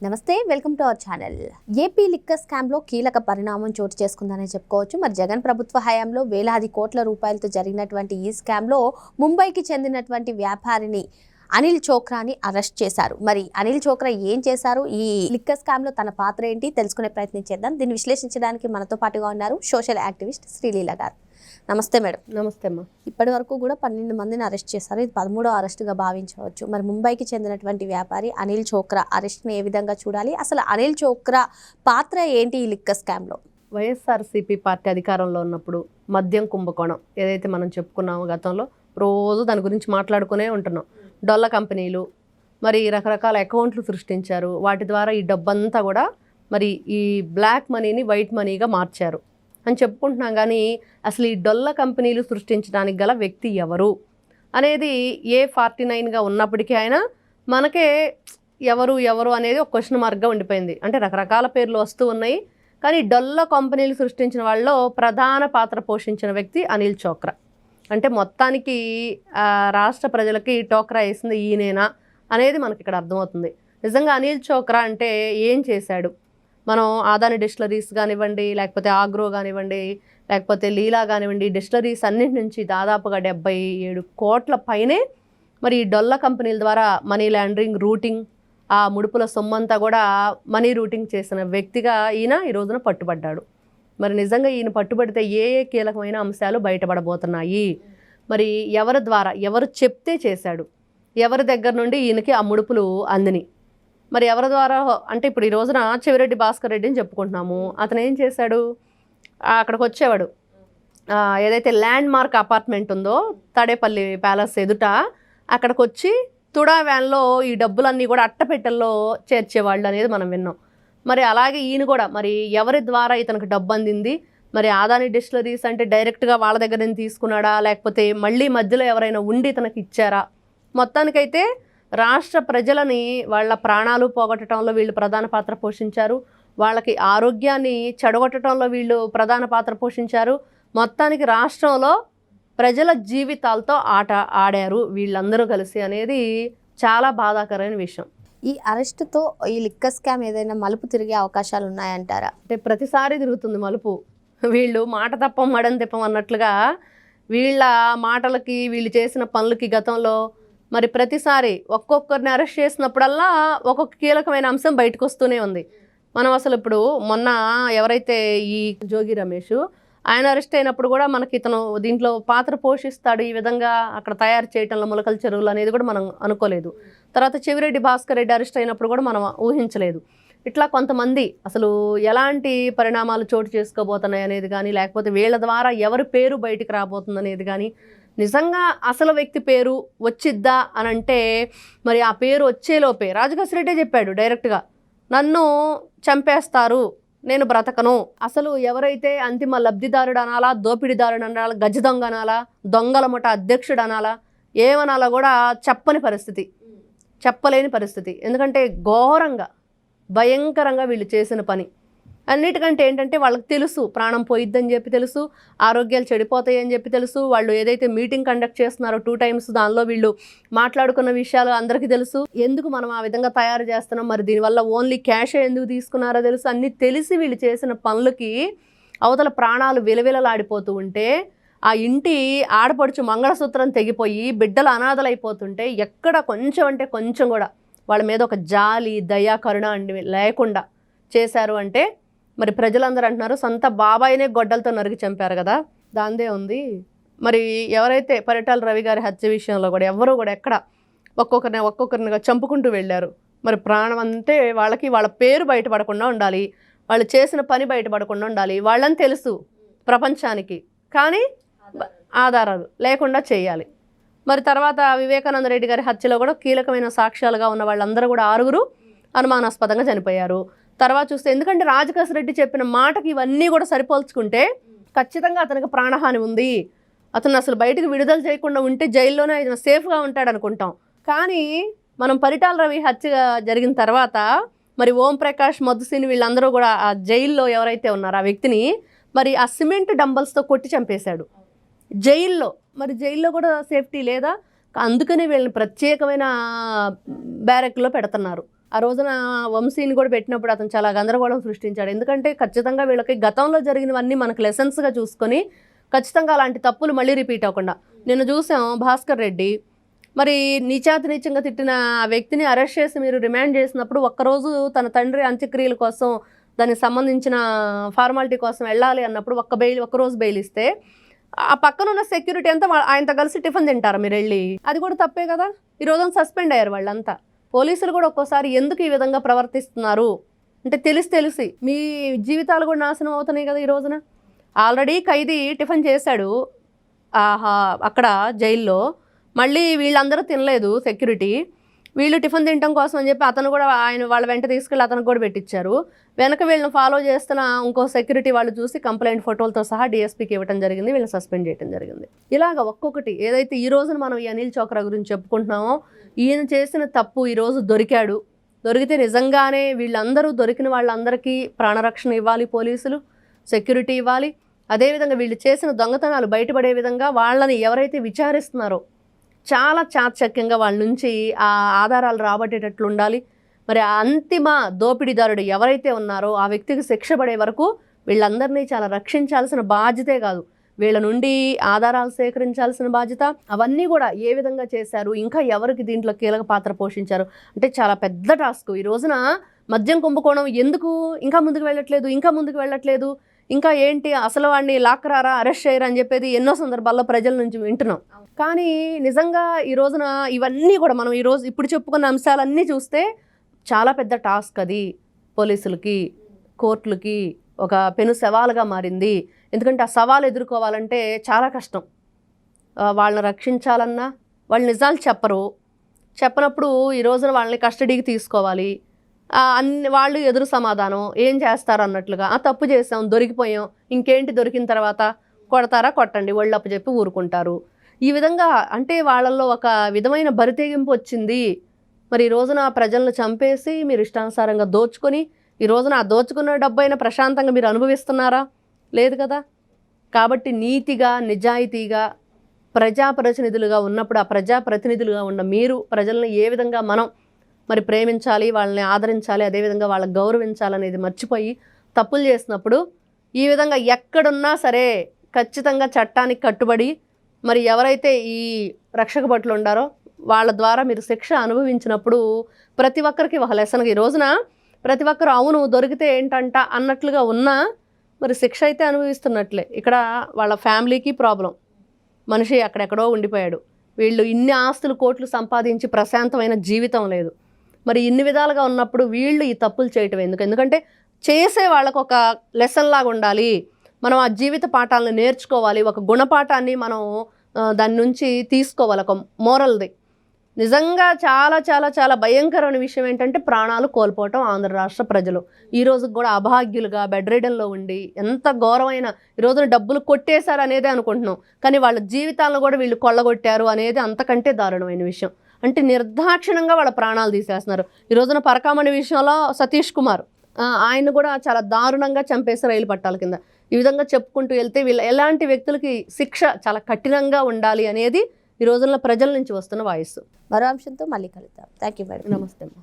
నమస్తే, welcome to our channel. AP liquor స్కామ్లో కీలక పరిణామం చోటు చేసుకుందని చెప్పుకోవచ్చు. మరి జగన్ ప్రభుత్వ హయాంలో వేలాది కోట్ల రూపాయలతో జరిగినటువంటి ఈ స్కామ్లో ముంబైకి చెందినటువంటి వ్యాపారిని అనిల్ చోక్రాని అరెస్ట్ చేశారు. మరి అనిల్ చోక్రా ఏం చేశారు, ఈ లిక్కర్ స్కామ్లో తన పాత్ర ఏంటి తెలుసుకునే ప్రయత్నం చేద్దాం. దీన్ని విశ్లేషించడానికి మనతో పాటుగా ఉన్నారు సోషల్ యాక్టివిస్ట్ శ్రీలీల గారు. నమస్తే మేడం. నమస్తే అమ్మా. ఇప్పటి వరకు కూడా 12 మందిని అరెస్ట్ చేశారు. ఇది 13వ అరెస్టుగా భావించవచ్చు. మరి ముంబైకి చెందినటువంటి వ్యాపారి అనిల్ చోక్రా అరెస్ట్ని ఏ విధంగా చూడాలి, అసలు అనిల్ చోక్రా పాత్ర ఏంటి ఈ లిక్కర్ స్కామ్లో? వైఎస్ఆర్సీపీ పార్టీ అధికారంలో ఉన్నప్పుడు మద్యం కుంభకోణం ఏదైతే మనం చెప్పుకున్నామో గతంలో, రోజు దాని గురించి మాట్లాడుకునే ఉంటున్నాం. డొల్ల కంపెనీలు మరి రకరకాల అకౌంట్లు సృష్టించారు. వాటి ద్వారా ఈ డబ్బంతా కూడా మరి ఈ బ్లాక్ మనీని వైట్ మనీగా మార్చారు అని చెప్పుకుంటున్నాం. కానీ అసలు ఈ డొల్ల కంపెనీలు సృష్టించడానికి గల వ్యక్తి ఎవరు అనేది A49గా ఉన్నప్పటికీ ఆయన మనకే ఎవరు ఎవరు అనేది ఒక క్వశ్చన్ మార్క్గా ఉండిపోయింది. అంటే రకరకాల పేర్లు వస్తూ ఉన్నాయి, కానీ డొల్ల కంపెనీలు సృష్టించిన వాళ్ళలో ప్రధాన పాత్ర పోషించిన వ్యక్తి అనిల్ చోక్రా. అంటే మొత్తానికి రాష్ట్ర ప్రజలకి టోక్రా వేసింది ఈయనేనా అనేది మనకి ఇక్కడ అర్థమవుతుంది. నిజంగా అనిల్ చోక్రా అంటే ఏం చేశాడు? మనం ఆదాని డిస్టిలరీస్ కానివ్వండి, లేకపోతే ఆగ్రో కానివ్వండి, లేకపోతే లీలా కానివ్వండి, డిస్టిలరీస్ అన్నింటి నుంచి దాదాపుగా 77 కోట్ల పైనే మరి ఈ డొల్ల కంపెనీల ద్వారా మనీ లాండరింగ్, రూటింగ్, ఆ ముడుపుల సొమ్మంతా కూడా మనీ రూటింగ్ చేసిన వ్యక్తిగా ఈయన ఈ రోజున పట్టుబడ్డాడు. మరి నిజంగా ఈయన పట్టుబడితే ఏ కీలకమైన అంశాలు బయటపడబోతున్నాయి? మరి ఎవరి ద్వారా, ఎవరు చెప్తే చేశాడు, ఎవరి దగ్గర నుండి ఈయనకి ఆ ముడుపులు అందిని, మరి ఎవరి ద్వారా? అంటే ఇప్పుడు ఈ రోజున చెవిరెడ్డి భాస్కర్ రెడ్డి అని చెప్పుకుంటున్నాము. అతను ఏం చేశాడు? అక్కడికి వచ్చేవాడు, ఏదైతే ల్యాండ్ మార్క్ అపార్ట్మెంట్ ఉందో తాడేపల్లి ప్యాలెస్ ఎదుట, అక్కడికి వచ్చి తుడా వ్యాన్లో ఈ డబ్బులన్నీ కూడా అట్టపెట్టెల్లో చేర్చేవాళ్ళు అనేది మనం విన్నాం. మరి అలాగే ఈయన కూడా మరి ఎవరి ద్వారా ఇతనికి డబ్బు అందింది? మరి ఆదాని డిస్టిలరీస్ అంటే డైరెక్ట్గా వాళ్ళ దగ్గర నుంచి తీసుకున్నాడా, లేకపోతే మళ్ళీ మధ్యలో ఎవరైనా ఉండి ఇతనికి ఇచ్చారా? మొత్తానికైతే రాష్ట్ర ప్రజలని వాళ్ళ ప్రాణాలు పోగొట్టడంలో వీళ్ళు ప్రధాన పాత్ర పోషించారు. వాళ్ళకి ఆరోగ్యాన్ని చెడగొట్టడంలో వీళ్ళు ప్రధాన పాత్ర పోషించారు. మొత్తానికి రాష్ట్రంలో ప్రజల జీవితాలతో ఆట ఆడారు వీళ్ళందరూ కలిసి అనేది చాలా బాధాకరమైన విషయం. ఈ అరెస్టుతో ఈ లిక్కర్ స్కామ్ ఏదైనా మలుపు తిరిగే అవకాశాలు ఉన్నాయంటారా? అంటే ప్రతిసారి తిరుగుతుంది మలుపు. వీళ్ళు మాట తప్పం మడం తిప్పం అన్నట్లుగా వీళ్ళ మాటలకి, వీళ్ళు చేసిన పనులకి గతంలో మరి ప్రతిసారి ఒక్కొక్కరిని అరెస్ట్ చేసినప్పుడల్లా ఒక్కొక్క కీలకమైన అంశం బయటకు వస్తూనే ఉంది. మనం అసలు ఇప్పుడు మొన్న ఎవరైతే ఈ జోగి రమేష్ ఆయన అరెస్ట్ అయినప్పుడు కూడా మనకి ఇతను దీంట్లో పాత్ర పోషిస్తాడు ఈ విధంగా అక్కడ తయారు చేయటంలో మొలకల చెరువులు అనేది కూడా మనం అనుకోలేదు. తర్వాత చెవిరెడ్డి భాస్కర్ రెడ్డి అరెస్ట్ అయినప్పుడు కూడా మనం ఊహించలేదు. ఇట్లా కొంతమంది అసలు ఎలాంటి పరిణామాలు చోటు చేసుకోబోతున్నాయి అనేది కానీ, లేకపోతే వీళ్ళ ద్వారా ఎవరి పేరు బయటికి రాబోతుంది అనేది కానీ, నిజంగా అసలు వ్యక్తి పేరు వచ్చిద్దా అని అంటే మరి ఆ పేరు వచ్చేలోపే రాజకేశ్ రెడ్డే చెప్పాడు డైరెక్ట్గా, నన్ను చంపేస్తారు, నేను బ్రతకను. అసలు ఎవరైతే అంతిమ లబ్ధిదారుడు అనాలా, దోపిడీదారుడు అనాలా, గజ దొంగ అనాలా, దొంగల ముఠ అధ్యక్షుడు అనాలా, ఏమనాలా కూడా చెప్పని పరిస్థితి, చెప్పలేని పరిస్థితి. ఎందుకంటే ఘోరంగా భయంకరంగా వీళ్ళు చేసిన పని. అన్నిటికంటే ఏంటంటే వాళ్ళకి తెలుసు ప్రాణం పోయిద్దని చెప్పి తెలుసు, ఆరోగ్యాలు చెడిపోతాయి అని చెప్పి తెలుసు. వాళ్ళు ఏదైతే మీటింగ్ కండక్ట్ చేస్తున్నారో 2 times దానిలో వీళ్ళు మాట్లాడుకున్న విషయాలు అందరికీ తెలుసు. ఎందుకు మనం ఆ విధంగా తయారు చేస్తున్నాం, మరి దీనివల్ల ఓన్లీ క్యాషే ఎందుకు తీసుకున్నారో తెలుసు. అన్నీ తెలిసి వీళ్ళు చేసిన పనులకి అవతల ప్రాణాలు విలవిలలాడిపోతూ ఉంటే, ఆ ఇంటి ఆడపడుచు మంగళసూత్రం తెగిపోయి బిడ్డలు అనాథలైపోతుంటే ఎక్కడ కొంచెం అంటే కొంచెం కూడా వాళ్ళ మీద ఒక జాలి, దయా, కరుణ అండి లేకుండా చేశారు. అంటే మరి ప్రజలందరూ అంటున్నారు సొంత బాబాయినే గొడ్డలతో నరికి చంపారు కదా, దాందే ఉంది. మరి ఎవరైతే పరిటాల రవి గారి హత్య విషయంలో కూడా ఎవరు కూడా ఎక్కడ ఒక్కొక్కరినిగా చంపుకుంటూ వెళ్ళారు. మరి ప్రాణం అంటే వాళ్ళకి వాళ్ళ పేరు బయటపడకుండా ఉండాలి, వాళ్ళు చేసిన పని బయటపడకుండా ఉండాలి, వాళ్ళని తెలుసు ప్రపంచానికి, కానీ ఆధారాలు లేకుండా చేయాలి. మరి తర్వాత వివేకానంద రెడ్డి గారి హత్యలో కూడా కీలకమైన సాక్ష్యాలుగా ఉన్న వాళ్ళందరూ కూడా 6 అనుమానాస్పదంగా చనిపోయారు. తర్వాత చూస్తే ఎందుకంటే రాజకేశ్ రెడ్డి చెప్పిన మాటకి ఇవన్నీ కూడా సరిపోల్చుకుంటే ఖచ్చితంగా అతనికి ప్రాణహాని ఉంది, అతను అసలు బయటకు విడుదల చేయకుండా ఉంటే జైల్లోనే ఆయన సేఫ్గా ఉంటాడు అనుకుంటాం. కానీ మనం పరిటాల రవి హత్య జరిగిన తర్వాత మరి ఓం ప్రకాష్, మధుసిని వీళ్ళందరూ కూడా ఆ జైల్లో ఎవరైతే ఉన్నారో ఆ వ్యక్తిని మరి ఆ సిమెంట్ డంబల్స్తో కొట్టి చంపేశాడు జైల్లో. మరి జైల్లో కూడా సేఫ్టీ లేదా? అందుకని వీళ్ళని ప్రత్యేకమైన బ్యారెక్లో పెడుతున్నారు. ఆ రోజున వంశీని కూడా పెట్టినప్పుడు అతను చాలా గందరగోళం సృష్టించాడు. ఎందుకంటే ఖచ్చితంగా వీళ్ళకి గతంలో జరిగినవన్నీ మనకు లెసన్స్గా చూసుకొని ఖచ్చితంగా అలాంటి తప్పులు మళ్ళీ రిపీట్ అవ్వకుండా. నిన్న చూసాం భాస్కర్ రెడ్డి మరి నీచాతినీచంగా తిట్టిన ఆ వ్యక్తిని అరెస్ట్ చేసి మీరు రిమాండ్ చేసినప్పుడు ఒక్కరోజు తన తండ్రి అంత్యక్రియల కోసం దానికి సంబంధించిన ఫార్మాలిటీ కోసం వెళ్ళాలి అన్నప్పుడు ఒక్కరోజు బెయిల్ ఇస్తే ఆ పక్కన ఉన్న సెక్యూరిటీ అంతా ఆయనతో కలిసి టిఫిన్ తింటారు మీరు వెళ్ళి, అది కూడా తప్పే కదా. ఈ రోజున సస్పెండ్ అయ్యారు వాళ్ళంతా. పోలీసులు కూడా ఒక్కోసారి ఎందుకు ఈ విధంగా ప్రవర్తిస్తున్నారు అంటే తెలిసి మీ జీవితాలు కూడా నాశనం అవుతున్నాయి కదా. ఈ రోజున ఆల్రెడీ ఖైదీ టిఫిన్ చేశాడు అక్కడ జైల్లో, మళ్ళీ వీళ్ళందరూ తినలేదు సెక్యూరిటీ, వీళ్ళు టిఫిన్ తినడం కోసం అని చెప్పి అతను కూడా వాళ్ళ వెంట తీసుకెళ్ళి అతను కూడా పెట్టించారు. వెనక వీళ్ళని ఫాలో చేస్తున్న ఇంకో సెక్యూరిటీ వాళ్ళు చూసి కంప్లైంట్ ఫోటోలతో సహా డిఎస్పీకి ఇవ్వడం జరిగింది, వీళ్ళని సస్పెండ్ చేయడం జరిగింది. ఇలాగ ఒక్కొక్కటి ఏదైతే ఈ రోజున మనం ఈ అనిల్ చోక్రా గురించి చెప్పుకుంటున్నామో ఈయన చేసిన తప్పు ఈరోజు దొరికితే నిజంగానే వీళ్ళందరూ దొరికిన వాళ్ళందరికీ ప్రాణరక్షణ ఇవ్వాలి, పోలీసులు సెక్యూరిటీ ఇవ్వాలి. అదేవిధంగా వీళ్ళు చేసిన దొంగతనాలు బయటపడే విధంగా వాళ్ళని ఎవరైతే విచారిస్తున్నారో చాలా చాకచక్యంగా వాళ్ళ నుంచి ఆ ఆధారాలు రాబట్టేటట్లు ఉండాలి. మరి ఆ అంతిమ దోపిడీదారుడు ఎవరైతే ఉన్నారో ఆ వ్యక్తికి శిక్ష పడే వరకు వీళ్ళందరినీ చాలా రక్షించాల్సిన బాధ్యతే కాదు, వీళ్ళ నుండి ఆధారాలు సేకరించాల్సిన బాధ్యత, అవన్నీ కూడా ఏ విధంగా చేశారు, ఇంకా ఎవరికి దీంట్లో కీలక పాత్ర పోషించారు అంటే చాలా పెద్ద టాస్క్. ఈ రోజున మద్యం కుంభకోణం ఎందుకు ఇంకా ముందుకు వెళ్ళట్లేదు, ఇంకా ఏంటి అసలు వాడిని లాక్కరారా అరెస్ట్ చేయరా అని చెప్పేది ఎన్నో సందర్భాల్లో ప్రజల నుంచి వింటున్నాం. కానీ నిజంగా ఈ రోజున ఇవన్నీ కూడా మనం ఇప్పుడు చెప్పుకున్న అంశాలన్నీ చూస్తే చాలా పెద్ద టాస్క్ అది పోలీసులకి, కోర్టులకి ఒక పెను సవాలుగా మారింది. ఎందుకంటే ఆ సవాలు ఎదుర్కోవాలంటే చాలా కష్టం. వాళ్ళని రక్షించాలన్నా వాళ్ళు నిజాలు చెప్పనప్పుడు ఈ రోజున వాళ్ళని కస్టడీకి తీసుకోవాలి. వాళ్ళు ఎదురు సమాధానం ఏం చేస్తారు అన్నట్లుగా తప్పు చేసాం దొరికిపోయాం ఇంకేంటి, దొరికిన తర్వాత కొడతారా కొట్టండి ఒళ్ళప్పు చెప్పి ఊరుకుంటారు. ఈ విధంగా అంటే వాళ్ళల్లో ఒక విధమైన బరితెగింపు వచ్చింది. మరి ఈ రోజున ప్రజలను చంపేసి మీరు ఇష్టానుసారంగా దోచుకొని ఈ రోజున ఆ దోచుకున్న డబ్బైనా ప్రశాంతంగా మీరు అనుభవిస్తున్నారా? లేదు కదా. కాబట్టి నీతిగా నిజాయితీగా ప్రజాప్రతినిధులుగా ఉన్నప్పుడు ఆ ప్రజాప్రతినిధులుగా ఉన్న మీరు ప్రజలను ఏ విధంగా మనం మరి ప్రేమించాలి, వాళ్ళని ఆదరించాలి, అదేవిధంగా వాళ్ళని గౌరవించాలనేది మర్చిపోయి తప్పులు చేసినప్పుడు ఈ విధంగా ఎక్కడున్నా సరే ఖచ్చితంగా చట్టానికి కట్టుబడి మరి ఎవరైతే ఈ రక్షక భటులు ఉండారో వాళ్ళ ద్వారా మీరు శిక్ష అనుభవించినప్పుడు ప్రతి ఒక్కరికి ఒక లెసన్గా ఈ రోజున ప్రతి ఒక్కరు అవును దొరికితే ఏంటంట అన్నట్లుగా ఉన్నా మరి శిక్ష అయితే అనుభవిస్తున్నట్లే. ఇక్కడ వాళ్ళ ఫ్యామిలీకి ప్రాబ్లం, మనిషి అక్కడెక్కడో ఉండిపోయాడు, వీళ్ళు ఇన్ని ఆస్తులు కోట్లు సంపాదించి ప్రశాంతమైన జీవితం లేదు. మరి ఇన్ని విధాలుగా ఉన్నప్పుడు వీళ్ళు ఈ తప్పులు చేయటం ఎందుకంటే చేసే వాళ్ళకు ఒక లెసన్ లాగా ఉండాలి, మనం ఆ జీవిత పాఠాలను నేర్చుకోవాలి, ఒక గుణపాఠాన్ని మనం దాని నుంచి తీసుకోవాలి, ఒక మోరల్ది. నిజంగా చాలా చాలా చాలా భయంకరమైన విషయం ఏంటంటే ప్రాణాలు కోల్పోవటం ఆంధ్ర రాష్ట్ర ప్రజలు ఈ రోజుకి కూడా అభాగ్యులుగా బెడ్ రిడన్లో ఉండి ఎంత ఘోరమైన ఈ రోజున డబ్బులు కొట్టేశారు అనేదే అనుకుంటున్నాం, కానీ వాళ్ళ జీవితాలను కూడా వీళ్ళు కొల్లగొట్టారు అనేది అంతకంటే దారుణమైన విషయం. అంటే నిర్దాక్షిణంగా వాళ్ళ ప్రాణాలు తీసేస్తున్నారు. ఈ రోజున పరకామణి విషయంలో సతీష్ కుమార్ ఆయన కూడా చాలా దారుణంగా చంపేసి రైలు పట్టాల కింద. ఈ విధంగా చెప్పుకుంటూ వెళ్తే వీళ్ళ ఎలాంటి వ్యక్తులకి శిక్ష చాలా కఠినంగా ఉండాలి అనేది ఈ రోజుల్లో ప్రజల నుంచి వస్తున్న వాయిస్. మరో అంశంతో మళ్ళీ కలుద్దాం. Thank you madam. నమస్తే అమ్మా.